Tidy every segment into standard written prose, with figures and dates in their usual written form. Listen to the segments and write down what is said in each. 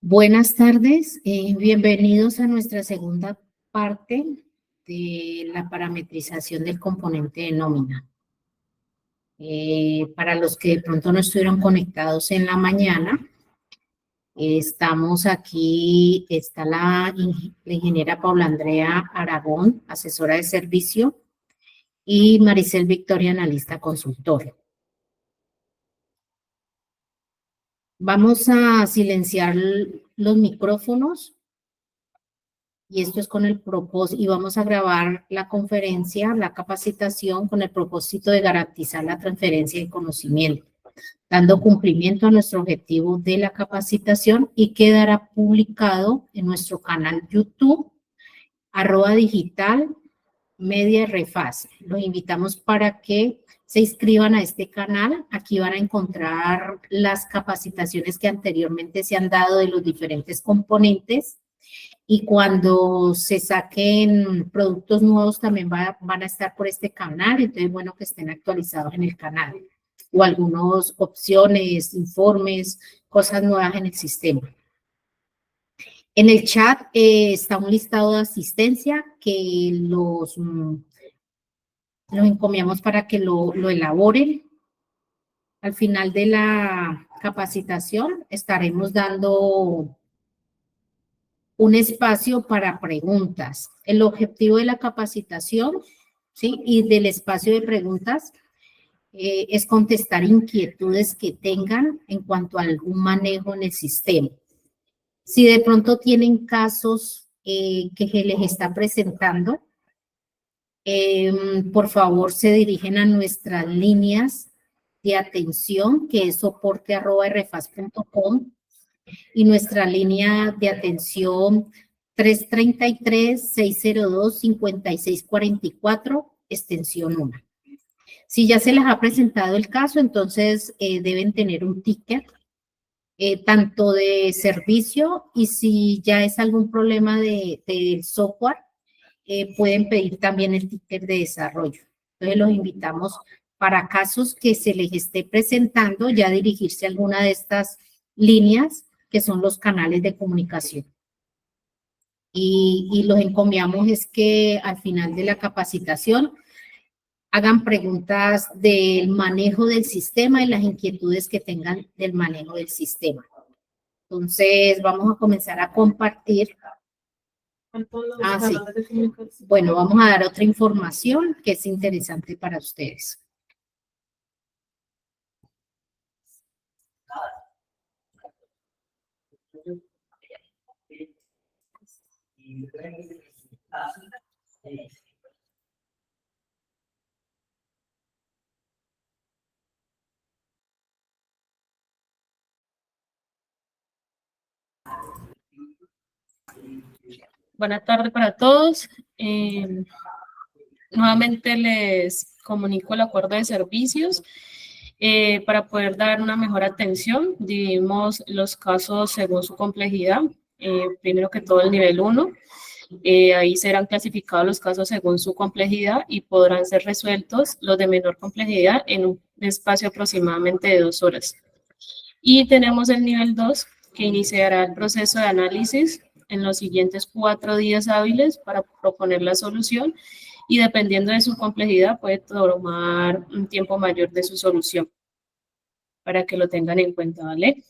Buenas tardes, bienvenidos a nuestra segunda parte de la parametrización del componente de nómina. Para los que de pronto no estuvieron conectados en la mañana, estamos aquí, está la ingeniera Paula Andrea Aragón, asesora de servicio, y Maricel Victoria, analista consultor. Vamos a silenciar los micrófonos. Y esto es con el propósito, y vamos a grabar la conferencia, la capacitación, con el propósito de garantizar la transferencia de conocimiento, dando cumplimiento a nuestro objetivo de la capacitación, y quedará publicado en nuestro canal YouTube, @digital media refaz. Los invitamos para que se inscriban a este canal. Aquí van a encontrar las capacitaciones que anteriormente se han dado de los diferentes componentes. Y cuando se saquen productos nuevos también van a estar por este canal, entonces bueno que estén actualizados en el canal. O algunas opciones, informes, cosas nuevas en el sistema. En el chat está un listado de asistencia que los encomiamos para que lo elaboren. Al final de la capacitación estaremos dando un espacio para preguntas. El objetivo de la capacitación, ¿sí?, y del espacio de preguntas es contestar inquietudes que tengan en cuanto a algún manejo en el sistema. Si de pronto tienen casos que se les está presentando, por favor se dirigen a nuestras líneas de atención, que es soporte@refaz.com, y nuestra línea de atención 333-602-5644, extensión 1. Si ya se les ha presentado el caso, entonces deben tener un ticket, tanto de servicio, y si ya es algún problema del software, pueden pedir también el ticket de desarrollo. Entonces los invitamos, para casos que se les esté presentando, ya dirigirse a alguna de estas líneas, que son los canales de comunicación. Y los encomiamos es que al final de la capacitación hagan preguntas del manejo del sistema y las inquietudes que tengan del manejo del sistema. Entonces, vamos a comenzar a compartir. Sí. Bueno, vamos a dar otra información que es interesante para ustedes. Buenas tardes para todos. Nuevamente les comunico el acuerdo de servicios. Para poder dar una mejor atención, dividimos los casos según su complejidad. Primero que todo, el nivel 1. Ahí serán clasificados los casos según su complejidad y podrán ser resueltos los de menor complejidad en un espacio aproximadamente de 2 horas. Y tenemos el nivel 2, que iniciará el proceso de análisis en los siguientes 4 días hábiles para proponer la solución, y dependiendo de su complejidad puede tomar un tiempo mayor de su solución, para que lo tengan en cuenta, ¿vale?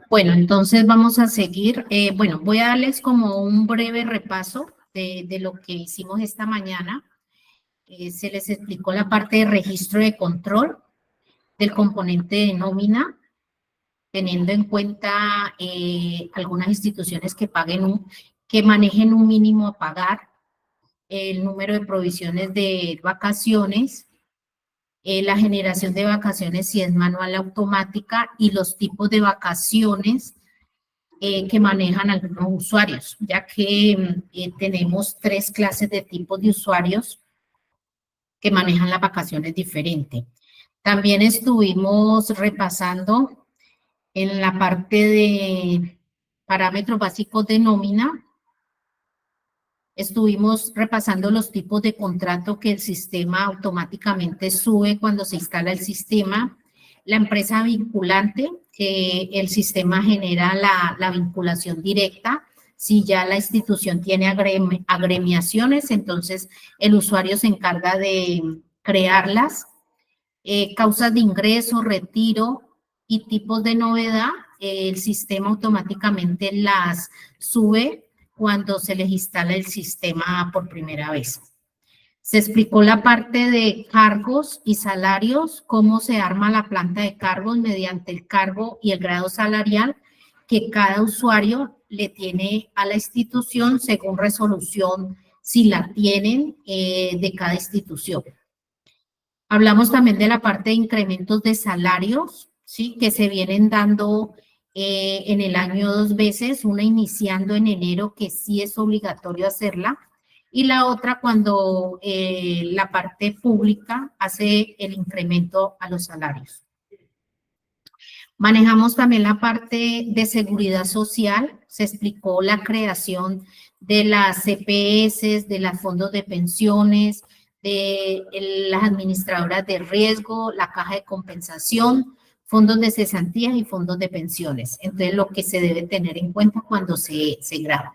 Bueno, entonces vamos a seguir. Bueno, voy a darles como un breve repaso de lo que hicimos esta mañana. Se les explicó la parte de registro de control. del componente de nómina, teniendo en cuenta algunas instituciones que manejen un mínimo a pagar, el número de provisiones de vacaciones, la generación de vacaciones si es manual o automática y los tipos de vacaciones que manejan algunos usuarios, ya que tenemos 3 clases de tipos de usuarios que manejan las vacaciones diferentes. También estuvimos repasando en la parte de parámetros básicos de nómina. Estuvimos repasando los tipos de contrato que el sistema automáticamente sube cuando se instala el sistema. La empresa vinculante, que el sistema genera la vinculación directa. Si ya la institución tiene agremiaciones, entonces el usuario se encarga de crearlas. Causas de ingreso, retiro y tipos de novedad, el sistema automáticamente las sube cuando se les instala el sistema por primera vez. Se explicó la parte de cargos y salarios, cómo se arma la planta de cargos mediante el cargo y el grado salarial que cada usuario le tiene a la institución según resolución, si la tienen, de cada institución. Hablamos también de la parte de incrementos de salarios, ¿sí? Que se vienen dando en el año 2 veces, una iniciando en enero, que sí es obligatorio hacerla, y la otra cuando la parte pública hace el incremento a los salarios. Manejamos también la parte de seguridad social, se explicó la creación de las CPS, de los fondos de pensiones, de las administradoras de riesgo, la caja de compensación, fondos de cesantías y fondos de pensiones. Entonces, lo que se debe tener en cuenta cuando se graba.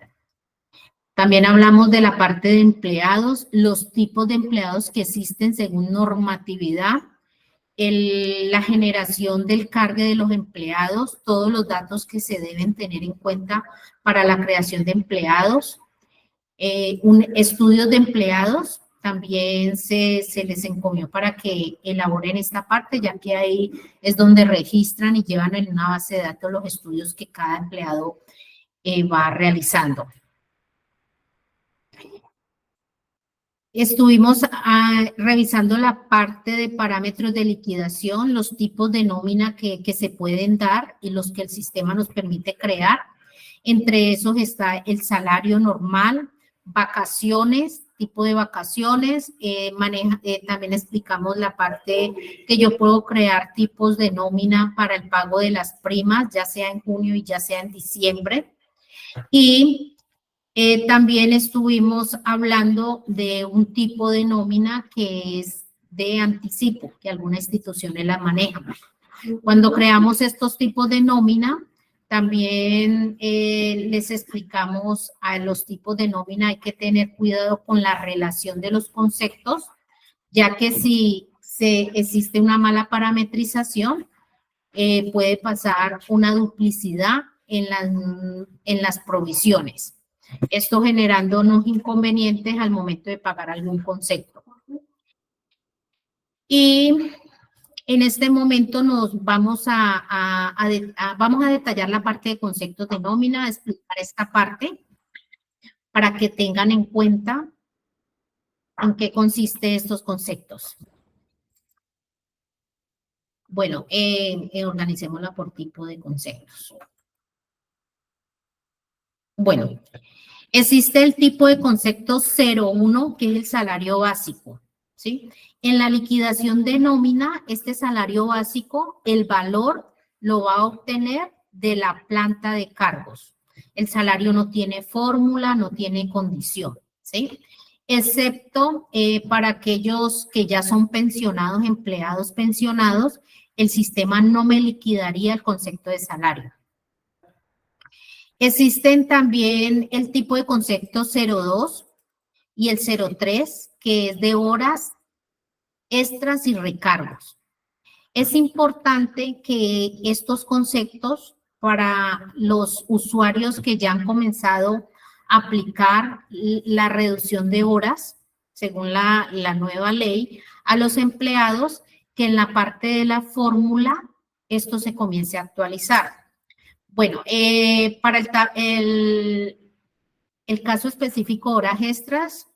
También hablamos de la parte de empleados, los tipos de empleados que existen según normatividad, la generación del cargue de los empleados, todos los datos que se deben tener en cuenta para la creación de empleados, estudios de empleados, también se les encomió para que elaboren esta parte, ya que ahí es donde registran y llevan en una base de datos los estudios que cada empleado va realizando. Estuvimos revisando la parte de parámetros de liquidación, los tipos de nómina que se pueden dar y los que el sistema nos permite crear. Entre esos está el salario normal, vacaciones, tipo de vacaciones. También explicamos la parte que yo puedo crear tipos de nómina para el pago de las primas, ya sea en junio y ya sea en diciembre. Y también estuvimos hablando de un tipo de nómina que es de anticipo, que algunas instituciones la manejan. Cuando creamos estos tipos de nómina, también les explicamos a los tipos de nómina, hay que tener cuidado con la relación de los conceptos, ya que si existe una mala parametrización, puede pasar una duplicidad en las provisiones. Esto generando unos inconvenientes al momento de pagar algún concepto. Y en este momento nos vamos vamos a detallar la parte de conceptos de nómina, a explicar esta parte para que tengan en cuenta en qué consiste estos conceptos. Bueno, organicémosla por tipo de conceptos. Bueno, existe el tipo de concepto 01, que es el salario básico, ¿sí? En la liquidación de nómina, este salario básico, el valor lo va a obtener de la planta de cargos. El salario no tiene fórmula, no tiene condición, ¿sí? Excepto para aquellos que ya son pensionados, empleados pensionados, el sistema no me liquidaría el concepto de salario. Existen también el tipo de concepto 02 y el 03, que es de horas extras y recargos. Es importante que estos conceptos para los usuarios que ya han comenzado a aplicar la reducción de horas, según la nueva ley, a los empleados, que en la parte de la fórmula esto se comience a actualizar. Bueno, para el caso específico de horas extras,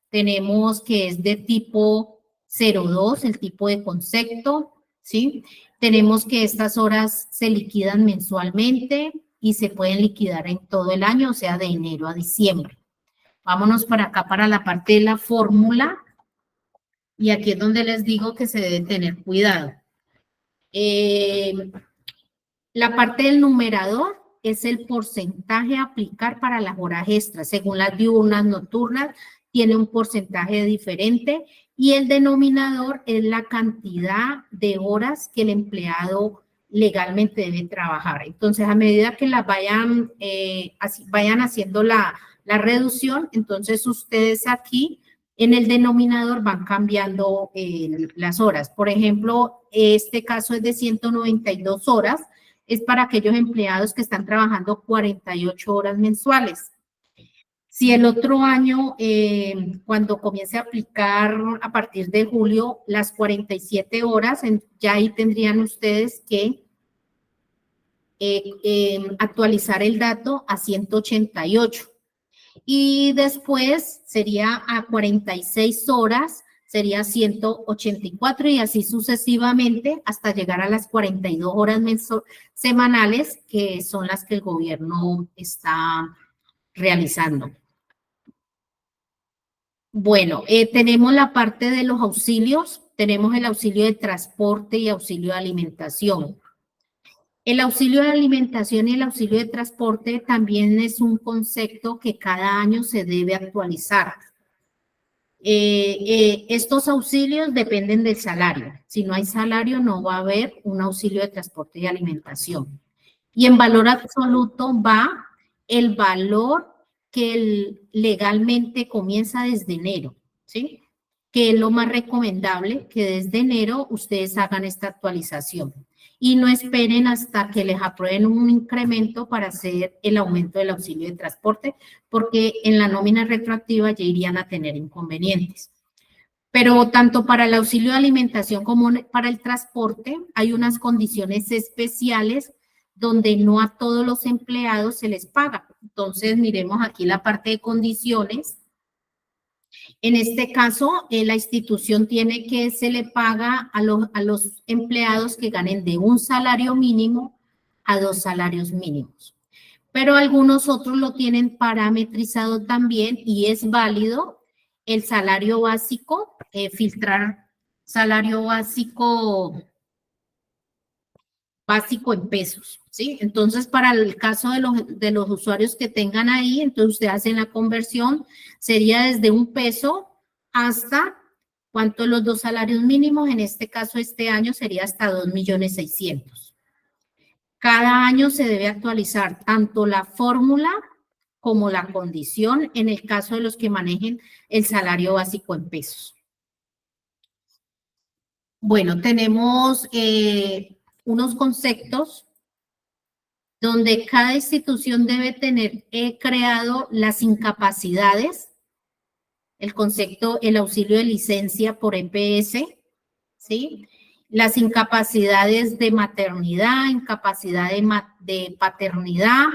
tenemos que es de tipo 02, el tipo de concepto, ¿sí? Tenemos que estas horas se liquidan mensualmente y se pueden liquidar en todo el año, o sea, de enero a diciembre. Vámonos para acá, para la parte de la fórmula, y aquí es donde les digo que se debe tener cuidado. La parte del numerador es el porcentaje a aplicar para las horas extras. Según las diurnas, nocturnas, tiene un porcentaje diferente y el denominador es la cantidad de horas que el empleado legalmente debe trabajar. Entonces, a medida que las vayan haciendo la reducción, entonces ustedes aquí en el denominador van cambiando las horas. Por ejemplo, este caso es de 192 horas, es para aquellos empleados que están trabajando 48 horas mensuales. Si el otro año, cuando comience a aplicar a partir de julio las 47 horas, ya ahí tendrían ustedes que actualizar el dato a 188. Y después sería a 46 horas, sería 184 y así sucesivamente hasta llegar a las 42 horas semanales, que son las que el gobierno está realizando. Bueno, tenemos la parte de los auxilios, tenemos el auxilio de transporte y auxilio de alimentación. El auxilio de alimentación y el auxilio de transporte también es un concepto que cada año se debe actualizar. Estos auxilios dependen del salario. Si no hay salario, no va a haber un auxilio de transporte y alimentación. Y en valor absoluto va el valor que legalmente comienza desde enero, ¿sí? Que es lo más recomendable, que desde enero ustedes hagan esta actualización y no esperen hasta que les aprueben un incremento para hacer el aumento del auxilio de transporte, porque en la nómina retroactiva ya irían a tener inconvenientes. Pero tanto para el auxilio de alimentación como para el transporte hay unas condiciones especiales donde no a todos los empleados se les paga. Entonces, miremos aquí la parte de condiciones. En este caso, la institución tiene que se le paga a los empleados que ganen de un salario mínimo a 2 salarios mínimos. Pero algunos otros lo tienen parametrizado también y es válido el salario básico, filtrar salario básico en pesos, ¿sí? Entonces, para el caso de los usuarios que tengan ahí, entonces ustedes hacen la conversión, sería desde $1 hasta, ¿cuánto los 2 salarios mínimos? En este caso, este año sería hasta 2.600.000. Cada año se debe actualizar tanto la fórmula como la condición en el caso de los que manejen el salario básico en pesos. Bueno, tenemos unos conceptos donde cada institución debe tener creado las incapacidades, el concepto, el auxilio de licencia por EPS, ¿sí? Las incapacidades de maternidad, incapacidad de paternidad,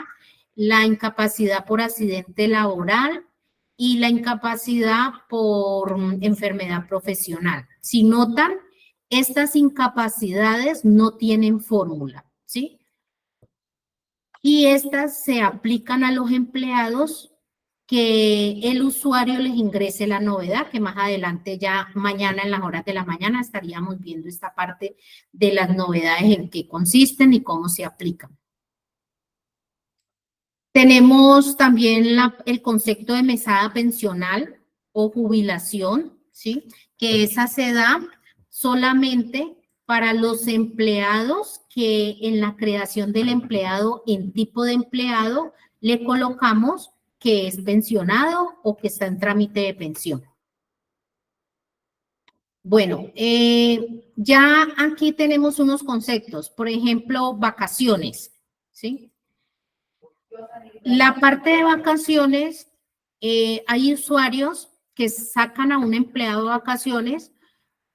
la incapacidad por accidente laboral y la incapacidad por enfermedad profesional. Si notan, estas incapacidades no tienen fórmula, ¿sí? Y estas se aplican a los empleados que el usuario les ingrese la novedad, que más adelante ya mañana en las horas de la mañana estaríamos viendo esta parte de las novedades en qué consisten y cómo se aplican. Tenemos también el concepto de mesada pensional o jubilación, ¿sí? Que esa se da solamente para los empleados que en la creación del empleado, en tipo de empleado, le colocamos que es pensionado o que está en trámite de pensión. Bueno, ya aquí tenemos unos conceptos, por ejemplo, vacaciones, ¿sí? La parte de vacaciones, hay usuarios que sacan a un empleado de vacaciones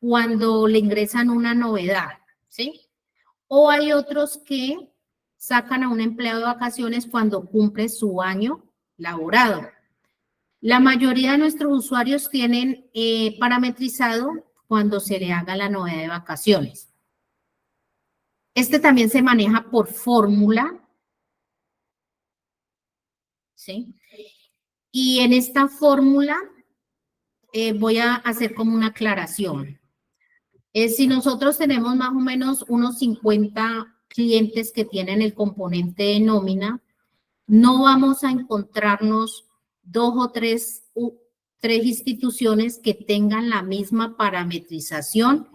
cuando le ingresan una novedad, ¿sí? O hay otros que sacan a un empleado de vacaciones cuando cumple su año laborado. La mayoría de nuestros usuarios tienen parametrizado cuando se le haga la novedad de vacaciones. Este también se maneja por fórmula, ¿sí? Y en esta fórmula voy a hacer como una aclaración. Si nosotros tenemos más o menos unos 50 clientes que tienen el componente de nómina, no vamos a encontrarnos dos o tres instituciones que tengan la misma parametrización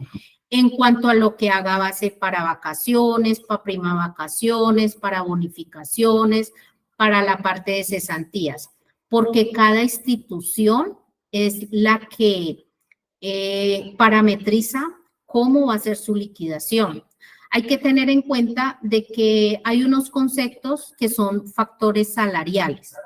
en cuanto a lo que haga base para vacaciones, para prima vacaciones, para bonificaciones, para la parte de cesantías, porque cada institución es la que parametriza cómo va a ser su liquidación. Hay que tener en cuenta de que hay unos conceptos que son factores salariales.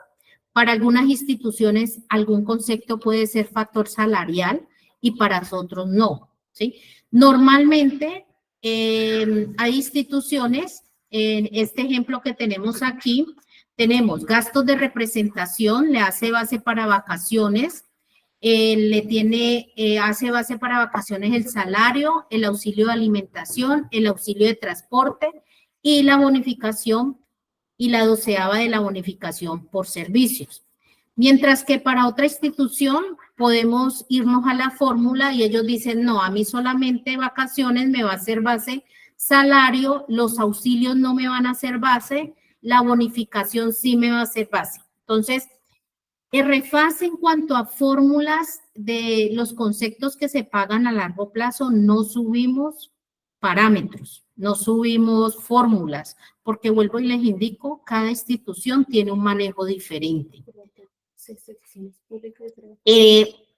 Para algunas instituciones, algún concepto puede ser factor salarial y para otros no, ¿sí? Normalmente, hay instituciones, en este ejemplo que tenemos aquí, tenemos gastos de representación, le hace base para vacaciones, hace base para vacaciones el salario, el auxilio de alimentación, el auxilio de transporte y la bonificación y la 12ª de la bonificación por servicios. Mientras que para otra institución podemos irnos a la fórmula y ellos dicen, no, a mí solamente vacaciones me va a hacer base salario, los auxilios no me van a hacer base, la bonificación sí me va a hacer base. Entonces, RFAS en cuanto a fórmulas de los conceptos que se pagan a largo plazo, no subimos parámetros, no subimos fórmulas, porque vuelvo y les indico, cada institución tiene un manejo diferente.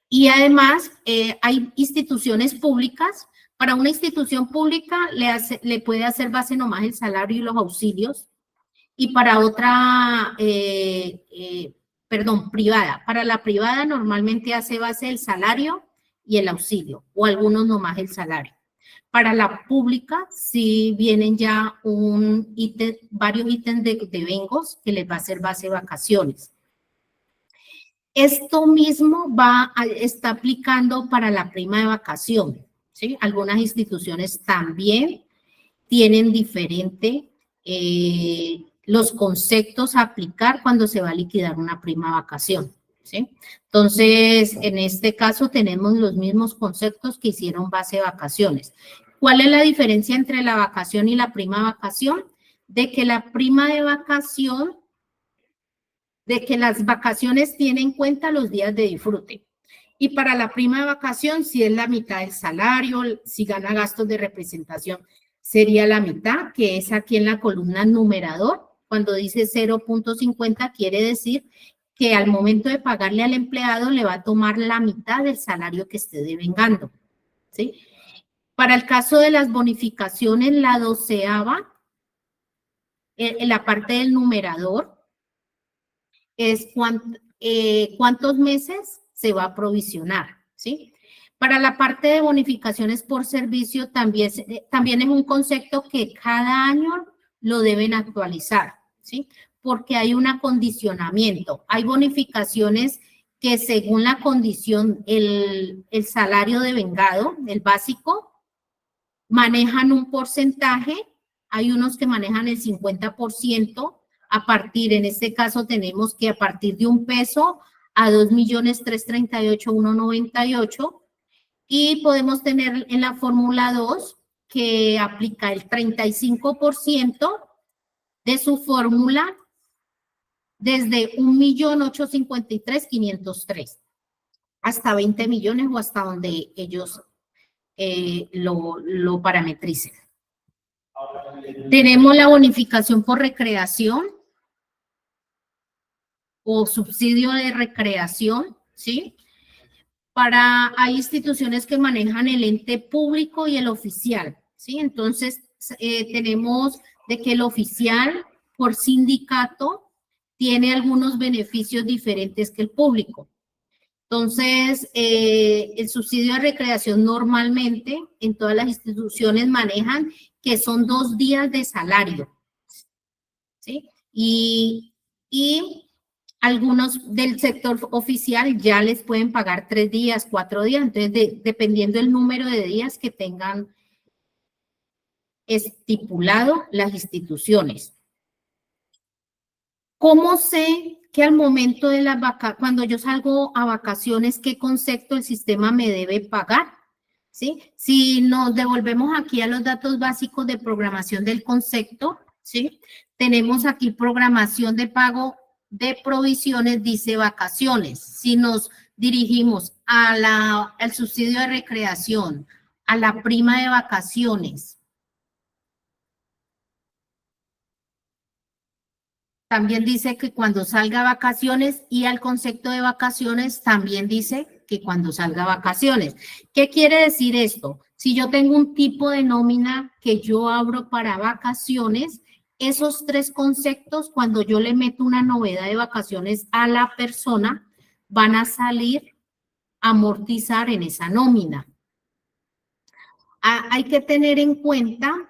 Y además, hay instituciones públicas. Para una institución pública le puede hacer base nomás el salario y los auxilios, y para otra, privada. Para la privada normalmente hace base el salario y el auxilio, o algunos nomás el salario. Para la pública, sí vienen ya varios ítems de vengos que les va a hacer base vacaciones. Esto mismo está aplicando para la prima de vacación, ¿sí? Algunas instituciones también tienen diferente los conceptos a aplicar cuando se va a liquidar una prima de vacación, ¿sí? Entonces, en este caso tenemos los mismos conceptos que hicieron base de vacaciones. ¿Cuál es la diferencia entre la vacación y la prima de vacación? De que la prima de vacación, de que las vacaciones tienen en cuenta los días de disfrute. Y para la prima de vacación, si es la mitad del salario, si gana gastos de representación, sería la mitad, que es aquí en la columna numerador. Cuando dice 0.50, quiere decir que al momento de pagarle al empleado le va a tomar la mitad del salario que esté devengando, ¿sí? Para el caso de las bonificaciones, la 12ª, en la parte del numerador, es cuántos meses se va a provisionar, ¿sí? Para la parte de bonificaciones por servicio también es un concepto que cada año lo deben actualizar, ¿sí? Porque hay un acondicionamiento. Hay bonificaciones que según la condición, el salario devengado, el básico, manejan un porcentaje. Hay unos que manejan el 50%. En este caso tenemos que a partir de $1 a 2.338.198, y podemos tener en la fórmula 2 que aplica el 35% de su fórmula desde 1.853.503 hasta 20 millones o hasta donde ellos lo parametricen. Tenemos la bonificación por recreación o subsidio de recreación, ¿sí? Hay instituciones que manejan el ente público y el oficial, ¿sí? Entonces, tenemos de que el oficial por sindicato tiene algunos beneficios diferentes que el público. Entonces, el subsidio de recreación normalmente en todas las instituciones manejan que son 2 días de salario, ¿sí? Y algunos del sector oficial ya les pueden pagar 3 días, 4 días, entonces dependiendo del número de días que tengan estipulado las instituciones. ¿Cómo sé que al momento de las vacaciones, cuando yo salgo a vacaciones, qué concepto el sistema me debe pagar? ¿Sí? Si nos devolvemos aquí a los datos básicos de programación del concepto, ¿sí? Tenemos aquí programación de pago de provisiones, dice vacaciones. Si nos dirigimos al subsidio de recreación, a la prima de vacaciones, también dice que cuando salga a vacaciones, y al concepto de vacaciones también dice que cuando salga a vacaciones. ¿Qué quiere decir esto? Si yo tengo un tipo de nómina que yo abro para vacaciones, esos 3 conceptos, cuando yo le meto una novedad de vacaciones a la persona, van a salir a amortizar en esa nómina. Hay que tener en cuenta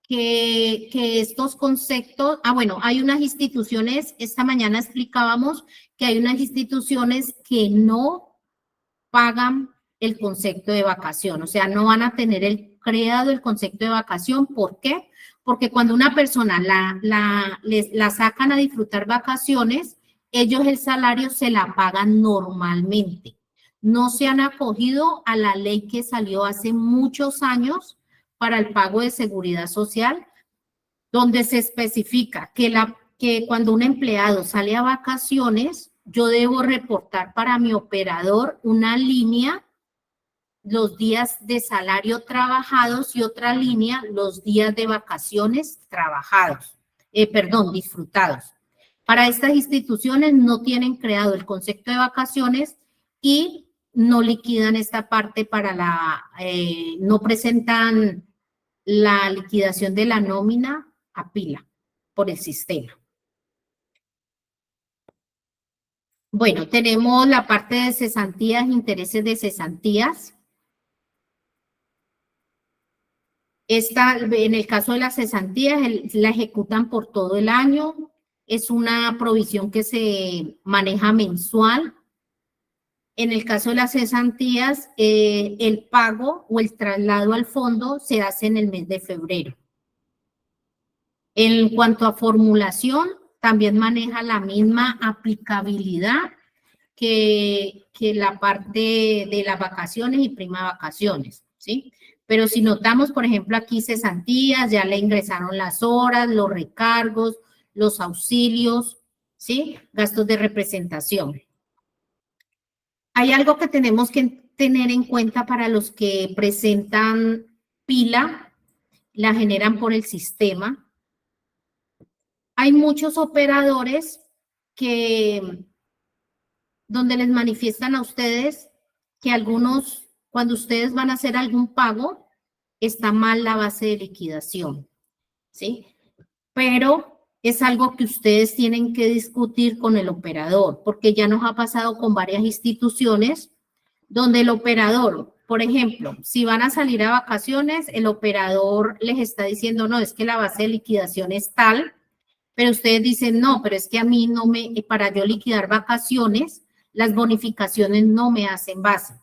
que estos conceptos, bueno, hay unas instituciones, esta mañana explicábamos que hay unas instituciones que no pagan el concepto de vacación, o sea, no van a tener creado el concepto de vacación. ¿Por qué? Porque cuando una persona la sacan a disfrutar vacaciones, ellos el salario se la pagan normalmente. No se han acogido a la ley que salió hace muchos años para el pago de seguridad social, donde se especifica que cuando un empleado sale a vacaciones, yo debo reportar para mi operador una línea, los días de salario trabajados, y otra línea, los días de vacaciones trabajados, disfrutados. Para estas instituciones no tienen creado el concepto de vacaciones y no liquidan esta parte no presentan la liquidación de la nómina a pila por el sistema. Bueno, tenemos la parte de cesantías, intereses de cesantías. En el caso de las cesantías, la ejecutan por todo el año. Es una provisión que se maneja mensual. En el caso de las cesantías, el pago o el traslado al fondo se hace en el mes de febrero. En cuanto a formulación, también maneja la misma aplicabilidad que la parte de las vacaciones y prima de vacaciones, ¿sí? Pero si notamos, por ejemplo, aquí cesantías, ya le ingresaron las horas, los recargos, los auxilios, ¿sí? Gastos de representación. Hay algo que tenemos que tener en cuenta para los que presentan pila, la generan por el sistema. Hay muchos operadores donde les manifiestan a ustedes que cuando ustedes van a hacer algún pago, está mal la base de liquidación, ¿sí? Pero es algo que ustedes tienen que discutir con el operador, porque ya nos ha pasado con varias instituciones donde el operador, por ejemplo, si van a salir a vacaciones, el operador les está diciendo, no, es que la base de liquidación es tal, pero ustedes dicen, no, pero es que a mí para yo liquidar vacaciones, las bonificaciones no me hacen base.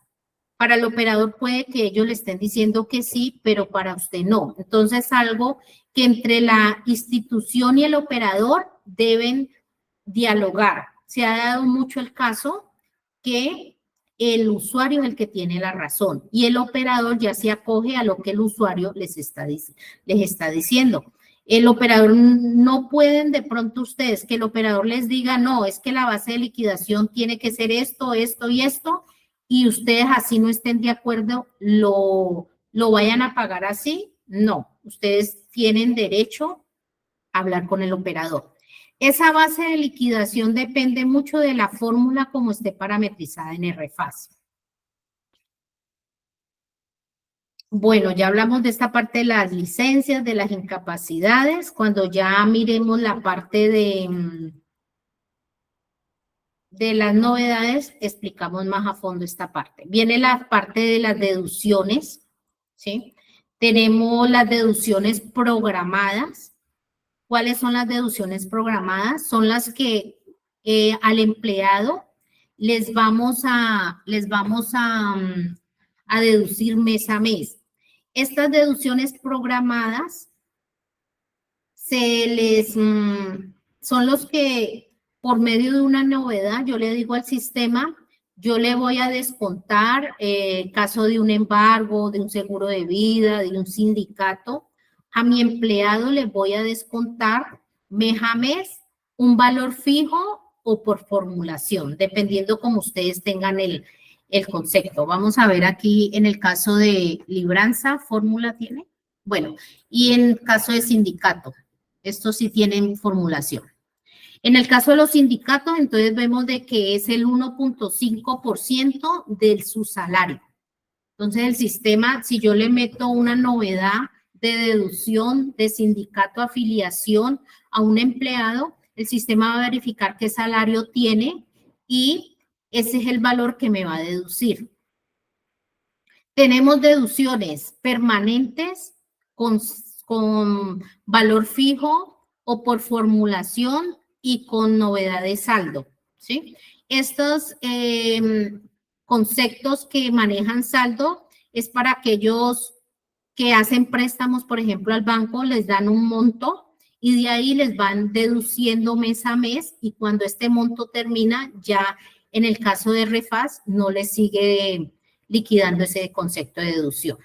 Para el operador puede que ellos le estén diciendo que sí, pero para usted no. Entonces, algo que entre la institución y el operador deben dialogar. Se ha dado mucho el caso que el usuario es el que tiene la razón y el operador ya se acoge a lo que el usuario les está diciendo. El operador no pueden de pronto ustedes que el operador les diga, no, es que la base de liquidación tiene que ser esto, esto y esto, y ustedes así no estén de acuerdo, lo vayan a pagar así. No, ustedes tienen derecho a hablar con el operador. Esa base de liquidación depende mucho de la fórmula como esté parametrizada en RFAS. Bueno, ya hablamos de esta parte de las licencias, de las incapacidades. Cuando ya miremos la parte de las novedades explicamos más a fondo esta parte. Viene la parte de las deducciones, ¿sí? Tenemos las deducciones programadas. ¿Cuáles son las deducciones programadas? Son las que al empleado les vamos a deducir mes a mes. Estas deducciones programadas son los que por medio de una novedad yo le digo al sistema, yo le voy a descontar caso de un embargo, de un seguro de vida, de un sindicato, a mi empleado le voy a descontar mes a mes un valor fijo o por formulación, dependiendo como ustedes tengan el concepto. Vamos a ver aquí en el caso de libranza, fórmula tiene. Bueno, y en caso de sindicato, estos sí tienen formulación. En el caso de los sindicatos, entonces vemos de que es el 1.5% de su salario. Entonces el sistema, si yo le meto una novedad de deducción de sindicato afiliación a un empleado, el sistema va a verificar qué salario tiene y ese es el valor que me va a deducir. Tenemos deducciones permanentes con valor fijo o por formulación y con novedad de saldo, ¿sí? Estos conceptos que manejan saldo es para aquellos que hacen préstamos, por ejemplo, al banco, les dan un monto y de ahí les van deduciendo mes a mes y cuando este monto termina, ya en el caso de REFAS no les sigue liquidando ese concepto de deducción.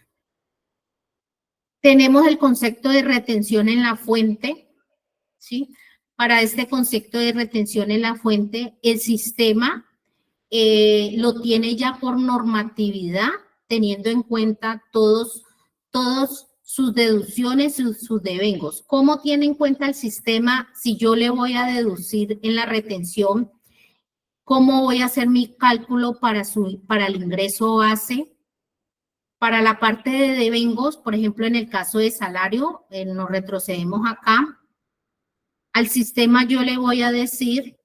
Tenemos el concepto de retención en la fuente, ¿sí? Para este concepto de retención en la fuente, el sistema lo tiene ya por normatividad, teniendo en cuenta todos sus deducciones y sus devengos. ¿Cómo tiene en cuenta el sistema si yo le voy a deducir en la retención? ¿Cómo voy a hacer mi cálculo para el ingreso base? Para la parte de devengos, por ejemplo, en el caso de salario, nos retrocedemos acá. Al sistema yo le voy a decir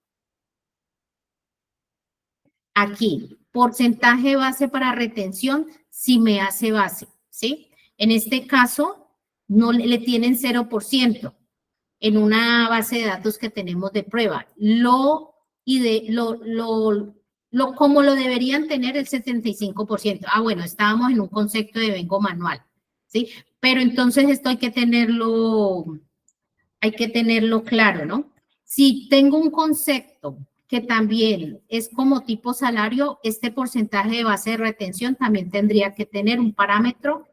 aquí, porcentaje base para retención si me hace base, ¿sí? En este caso, no le tienen 0% en una base de datos que tenemos de prueba. Como lo deberían tener el 75%. Ah, bueno, estábamos en un concepto de devengo manual, ¿sí? Pero entonces esto hay que tenerlo claro, ¿no? Si tengo un concepto que también es como tipo salario, este porcentaje de base de retención también tendría que tener un parámetro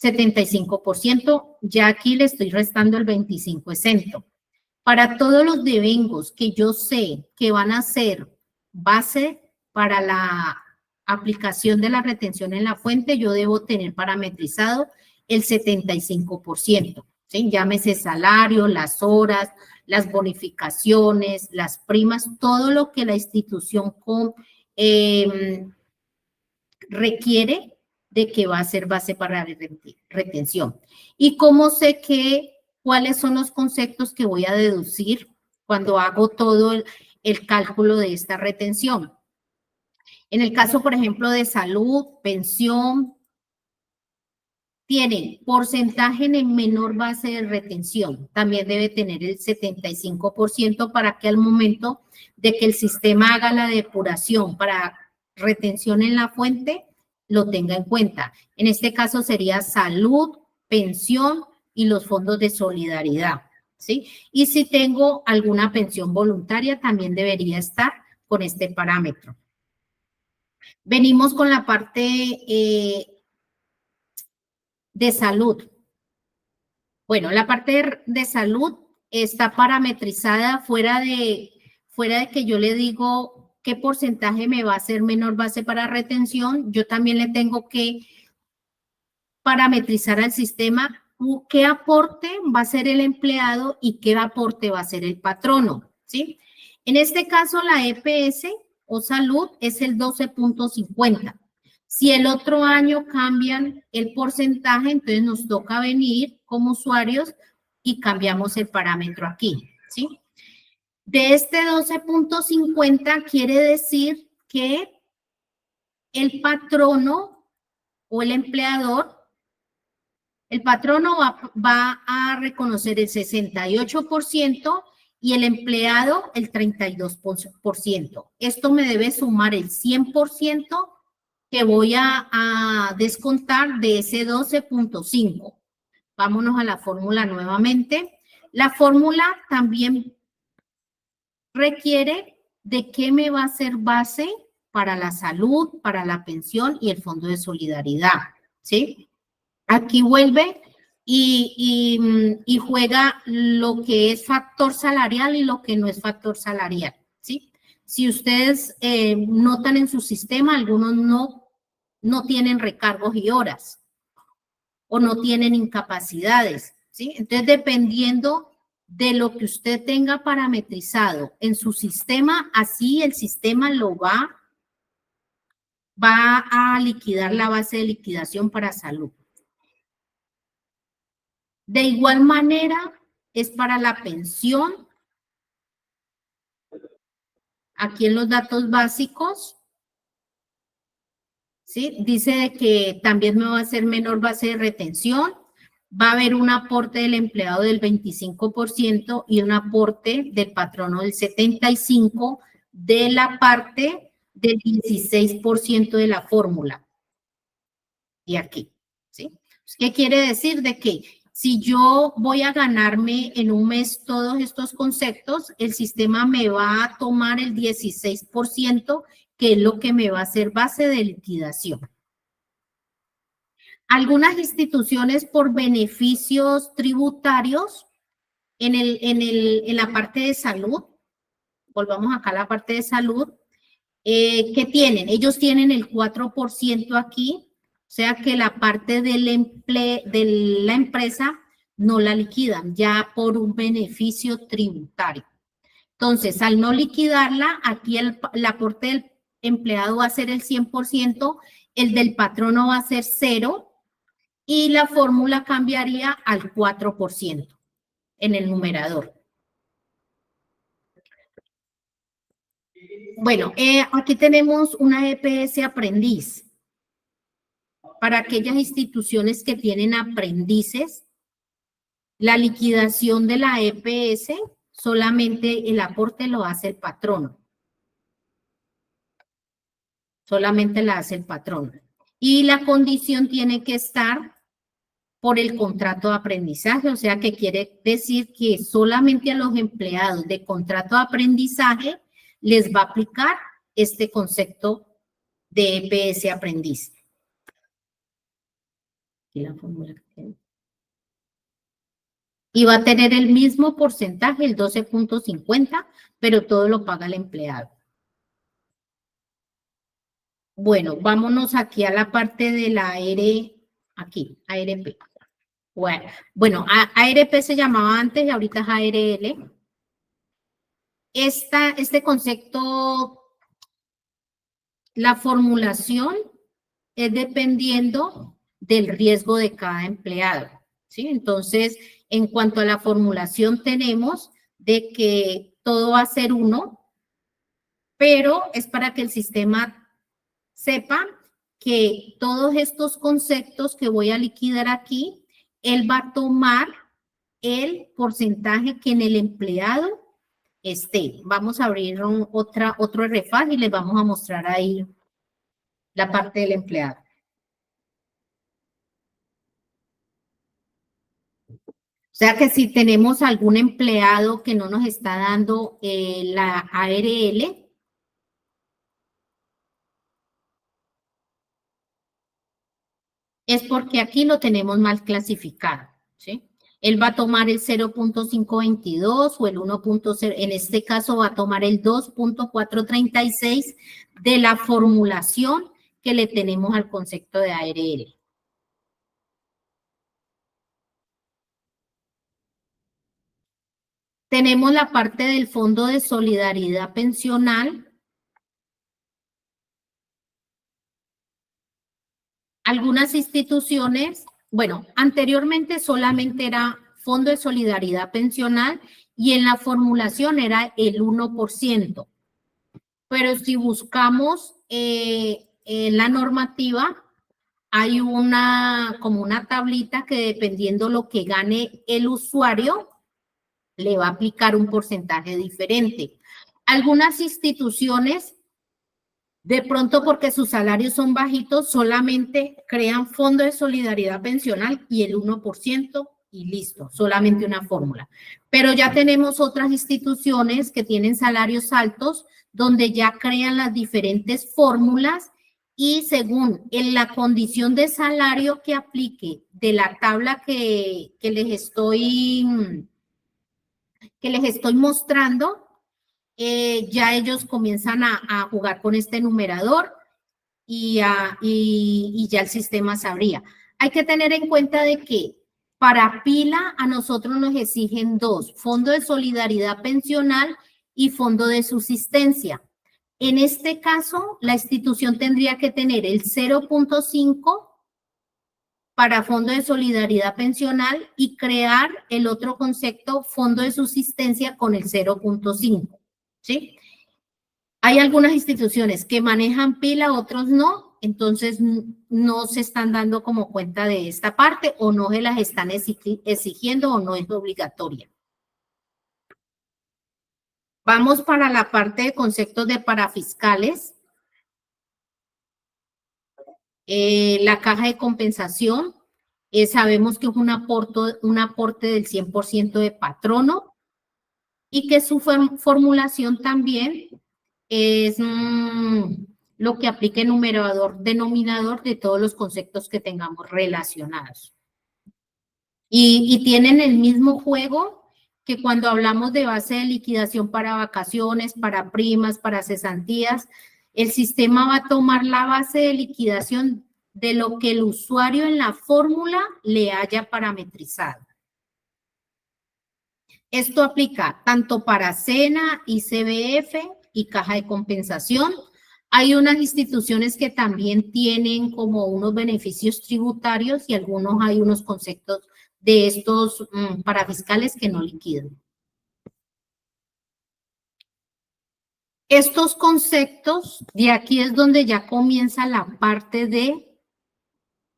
75%, ya aquí le estoy restando el 25% exento. Para todos los devengos que yo sé que van a ser base para la aplicación de la retención en la fuente, yo debo tener parametrizado el 75%, ¿sí? Llámese salario, las horas, las bonificaciones, las primas, todo lo que la institución requiere de que va a ser base para retención. ¿Y cómo sé cuáles son los conceptos que voy a deducir cuando hago todo el cálculo de esta retención? En el caso, por ejemplo, de salud, pensión, tienen porcentaje en menor base de retención. También debe tener el 75% para que al momento de que el sistema haga la depuración para retención en la fuente, lo tenga en cuenta. En este caso sería salud, pensión y los fondos de solidaridad, ¿sí? Y si tengo alguna pensión voluntaria, también debería estar con este parámetro. Venimos con la parte de salud. Bueno, la parte de salud está parametrizada fuera de que yo le digo qué porcentaje me va a ser menor base para retención, yo también le tengo que parametrizar al sistema qué aporte va a ser el empleado y qué aporte va a ser el patrono, ¿sí? En este caso, la EPS o salud es el 12.50. Si el otro año cambian el porcentaje, entonces nos toca venir como usuarios y cambiamos el parámetro aquí, ¿sí? De este 12.50 quiere decir que el patrono o el empleador, el patrono va a reconocer el 68% y el empleado el 32%. Esto me debe sumar el 100% que voy a descontar de ese 12.5. Vámonos a la fórmula nuevamente. La fórmula también requiere de qué me va a ser base para la salud, para la pensión y el fondo de solidaridad, ¿sí? Aquí vuelve y juega lo que es factor salarial y lo que no es factor salarial, ¿sí? Si ustedes notan en su sistema, algunos no tienen recargos y horas o no tienen incapacidades, ¿sí? Entonces, dependiendo de lo que usted tenga parametrizado en su sistema, así el sistema va a liquidar la base de liquidación para salud. De igual manera, es para la pensión. Aquí en los datos básicos, ¿sí? Dice de que también me va a hacer menor base de retención. Va a haber un aporte del empleado del 25% y un aporte del patrono del 75% de la parte del 16% de la fórmula. Y aquí, ¿sí? ¿Qué quiere decir? De que si yo voy a ganarme en un mes todos estos conceptos, el sistema me va a tomar el 16%, que es lo que me va a hacer base de liquidación. Algunas instituciones por beneficios tributarios en la parte de salud, volvamos acá a la parte de salud, ¿qué tienen? Ellos tienen el 4% aquí, o sea que la parte de la empresa no la liquidan ya por un beneficio tributario. Entonces, al no liquidarla, aquí el aporte del empleado va a ser el 100%, el del patrono va a ser 0%, y la fórmula cambiaría al 4% en el numerador. Bueno, aquí tenemos una EPS aprendiz. Para aquellas instituciones que tienen aprendices, la liquidación de la EPS, solamente el aporte lo hace el patrono. Solamente la hace el patrono. Y la condición tiene que estar por el contrato de aprendizaje, o sea que quiere decir que solamente a los empleados de contrato de aprendizaje les va a aplicar este concepto de EPS aprendiz. Aquí la fórmula que tengo. Y va a tener el mismo porcentaje, el 12.50, pero todo lo paga el empleado. Bueno, vámonos aquí a la parte de la aquí, ARP. Bueno, ARP se llamaba antes y ahorita es ARL. Este concepto, la formulación es dependiendo del riesgo de cada empleado, ¿sí? Entonces, en cuanto a la formulación, tenemos de que todo va a ser 1, pero es para que el sistema sepa que todos estos conceptos que voy a liquidar aquí, él va a tomar el porcentaje que en el empleado esté. Vamos a abrir otro RFAG y les vamos a mostrar ahí la parte del empleado. O sea que si tenemos algún empleado que no nos está dando la ARL, es porque aquí lo tenemos mal clasificado, ¿sí? Él va a tomar el 0.522 o el 1.0, en este caso va a tomar el 2.436 de la formulación que le tenemos al concepto de ARL. Tenemos la parte del Fondo de Solidaridad Pensional. Algunas instituciones, bueno, anteriormente solamente era Fondo de Solidaridad Pensional y en la formulación era el 1%. Pero si buscamos en la normativa, hay como una tablita que dependiendo lo que gane el usuario, le va a aplicar un porcentaje diferente. Algunas instituciones, de pronto porque sus salarios son bajitos, solamente crean fondo de solidaridad pensional y el 1% y listo, solamente una fórmula. Pero ya tenemos otras instituciones que tienen salarios altos, donde ya crean las diferentes fórmulas y según en la condición de salario que aplique de la tabla que les estoy mostrando, ya ellos comienzan a jugar con este numerador y ya el sistema sabría. Hay que tener en cuenta de que para pila a nosotros nos exigen dos, fondo de solidaridad pensional y fondo de subsistencia. En este caso, la institución tendría que tener el 0.5 para fondo de solidaridad pensional y crear el otro concepto, fondo de subsistencia con el 0.5, ¿sí? Hay algunas instituciones que manejan pila, otros no, entonces no se están dando como cuenta de esta parte o no se las están exigiendo o no es obligatoria. Vamos para la parte de conceptos de parafiscales. La caja de compensación, sabemos que es un aporte del 100% de patrono y que su formulación también es lo que aplique numerador, denominador de todos los conceptos que tengamos relacionados. Y tienen el mismo juego que cuando hablamos de base de liquidación para vacaciones, para primas, para cesantías, el sistema va a tomar la base de liquidación de lo que el usuario en la fórmula le haya parametrizado. Esto aplica tanto para SENA, ICBF y caja de compensación. Hay unas instituciones que también tienen como unos beneficios tributarios y algunos hay unos conceptos de estos parafiscales que no liquidan. Estos conceptos, de aquí es donde ya comienza la parte de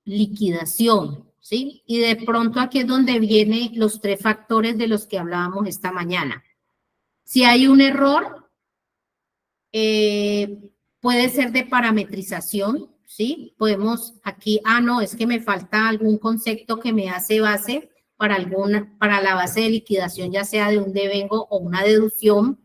liquidación, ¿sí? Y de pronto aquí es donde vienen los tres factores de los que hablábamos esta mañana. Si hay un error, puede ser de parametrización, ¿sí? Podemos aquí, no, es que me falta algún concepto que me hace base para la base de liquidación, ya sea de un devengo o una deducción.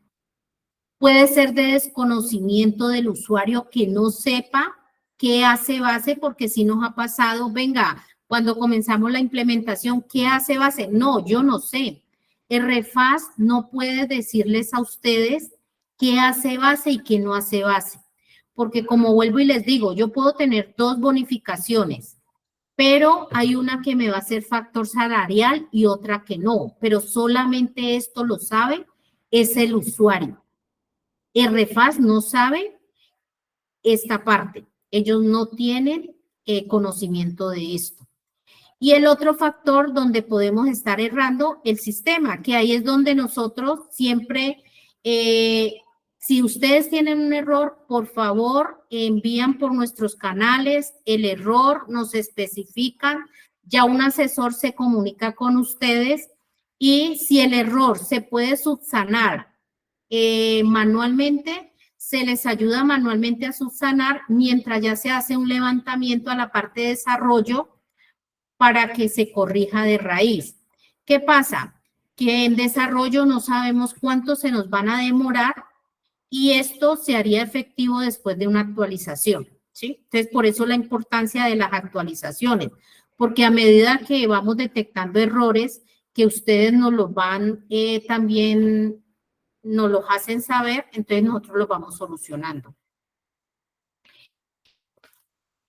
Puede ser de desconocimiento del usuario que no sepa qué hace base, porque si nos ha pasado, venga, cuando comenzamos la implementación, ¿qué hace base? No, yo no sé. El REFAS no puede decirles a ustedes qué hace base y qué no hace base, porque como vuelvo y les digo, yo puedo tener dos bonificaciones, pero hay una que me va a ser factor salarial y otra que no, pero solamente esto lo sabe es el usuario. El REFAS no sabe esta parte. Ellos no tienen conocimiento de esto. Y el otro factor donde podemos estar errando, el sistema, que ahí es donde nosotros siempre, si ustedes tienen un error, por favor, envían por nuestros canales el error, nos especifican, ya un asesor se comunica con ustedes y si el error se puede subsanar manualmente, se les ayuda manualmente a subsanar mientras ya se hace un levantamiento a la parte de desarrollo para que se corrija de raíz. ¿Qué pasa? Que en desarrollo no sabemos cuánto se nos van a demorar y esto se haría efectivo después de una actualización, ¿sí? Entonces, por eso la importancia de las actualizaciones, porque a medida que vamos detectando errores, que ustedes nos los van también nos los hacen saber, entonces nosotros los vamos solucionando.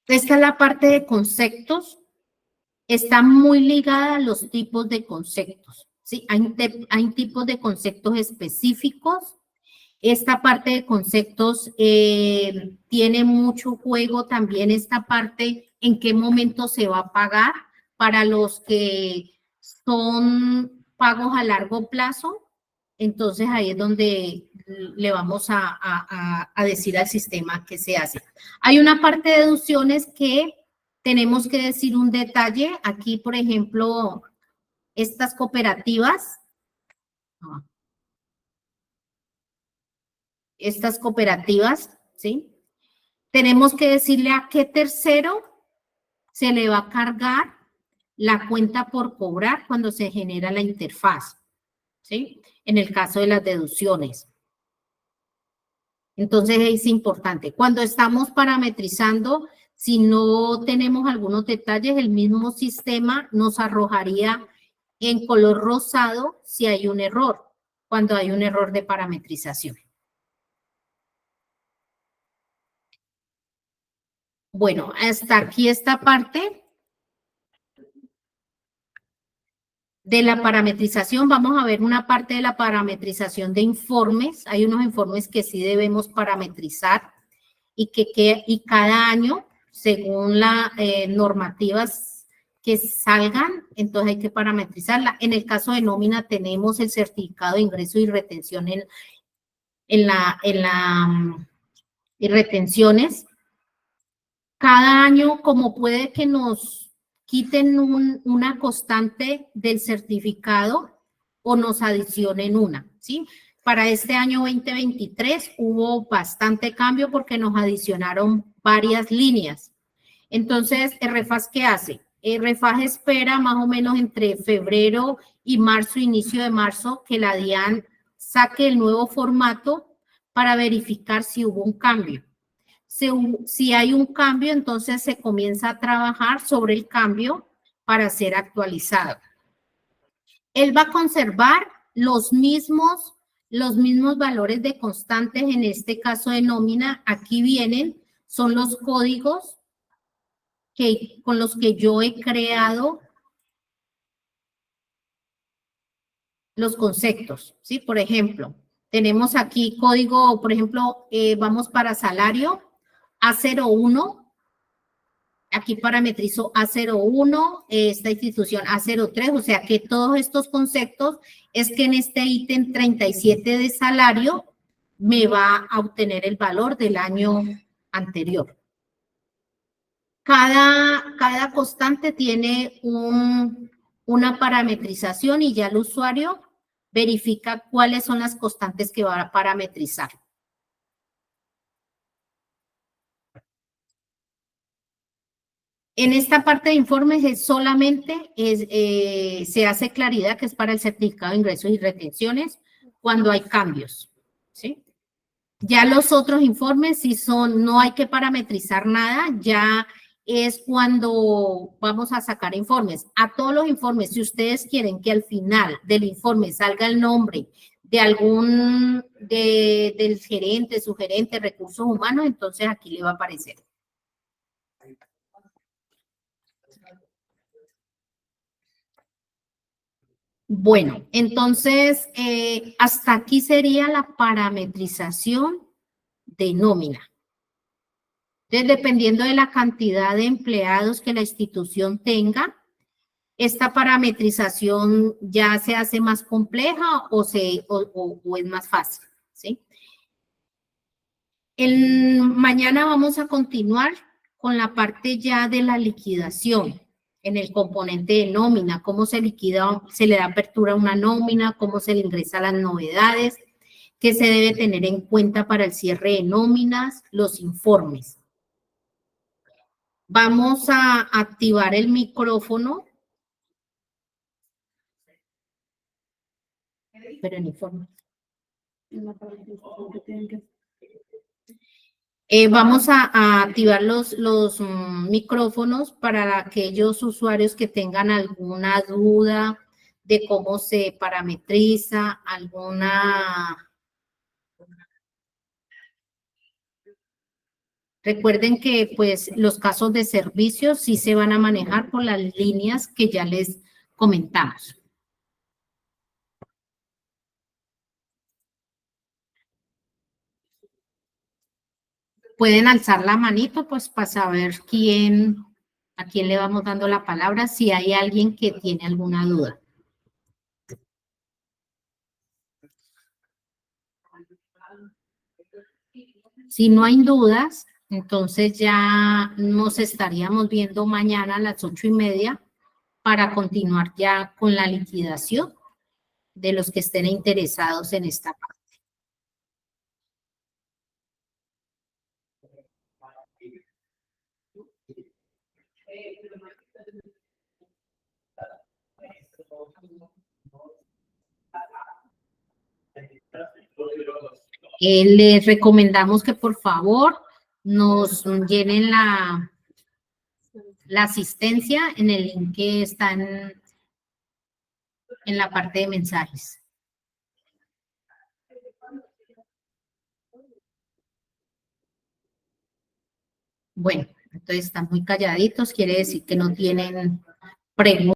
Esta es la parte de conceptos. Está muy ligada a los tipos de conceptos, ¿sí? Hay tipos de conceptos específicos. Esta parte de conceptos tiene mucho juego también esta parte en qué momento se va a pagar para los que son pagos a largo plazo, entonces ahí es donde le vamos a decir al sistema qué se hace. Hay una parte de deducciones que tenemos que decir un detalle. Aquí, por ejemplo, estas cooperativas, ¿sí? Tenemos que decirle a qué tercero se le va a cargar la cuenta por cobrar cuando se genera la interfaz, ¿sí? En el caso de las deducciones. Entonces es importante. Cuando estamos parametrizando, si no tenemos algunos detalles, el mismo sistema nos arrojaría en color rosado si hay un error, cuando hay un error de parametrización. Bueno, hasta aquí esta parte de la parametrización. Vamos a ver una parte de la parametrización de informes. Hay unos informes que sí debemos parametrizar y cada año, según las normativas que salgan, entonces hay que parametrizarla. En el caso de nómina tenemos el certificado de ingreso y retención y retenciones. Cada año, como puede que nos quiten una constante del certificado o nos adicionen una, ¿sí? Para este año 2023 hubo bastante cambio porque nos adicionaron varias líneas. Entonces, ¿el REFAS qué hace? El REFAS espera más o menos entre febrero y marzo, inicio de marzo, que la DIAN saque el nuevo formato para verificar si hubo un cambio. Si hay un cambio, entonces se comienza a trabajar sobre el cambio para ser actualizado. Él va a conservar los mismos valores de constantes, en este caso de nómina. Aquí vienen, son los códigos con los que yo he creado los conceptos, ¿sí? Por ejemplo, tenemos aquí código, por ejemplo, vamos para salario A01. Aquí parametrizo A01, esta institución A03, o sea que todos estos conceptos es que en este ítem 37 de salario me va a obtener el valor del año anterior. Cada constante tiene una parametrización y ya el usuario verifica cuáles son las constantes que va a parametrizar. En esta parte de informes es solamente se hace claridad que es para el certificado de ingresos y retenciones cuando hay cambios, ¿sí? Ya los otros informes sí no hay que parametrizar nada, ya es cuando vamos a sacar informes. A todos los informes, si ustedes quieren que al final del informe salga el nombre de del gerente, sugerente, recursos humanos, entonces aquí le va a aparecer. Bueno, entonces, hasta aquí sería la parametrización de nómina. Entonces, dependiendo de la cantidad de empleados que la institución tenga, esta parametrización ya se hace más compleja o es más fácil, ¿sí? Mañana vamos a continuar con la parte ya de la liquidación en el componente de nómina, cómo se liquida, se le da apertura a una nómina, cómo se le ingresa las novedades, qué se debe tener en cuenta para el cierre de nóminas, los informes. Vamos a activar el micrófono. Pero en informe. Vamos a activar los micrófonos para aquellos usuarios que tengan alguna duda de cómo se parametriza, Recuerden que pues los casos de servicios sí se van a manejar por las líneas que ya les comentamos. Pueden alzar la manito pues para saber quién ¿A quién le vamos dando la palabra si hay alguien que tiene alguna duda? Si no hay dudas, entonces ya nos estaríamos viendo mañana a las 8:30 para continuar ya con la liquidación de los que estén interesados en esta parte. Les recomendamos que por favor nos llenen la asistencia en el link que está en la parte de mensajes. Bueno, entonces están muy calladitos, quiere decir que no tienen preguntas.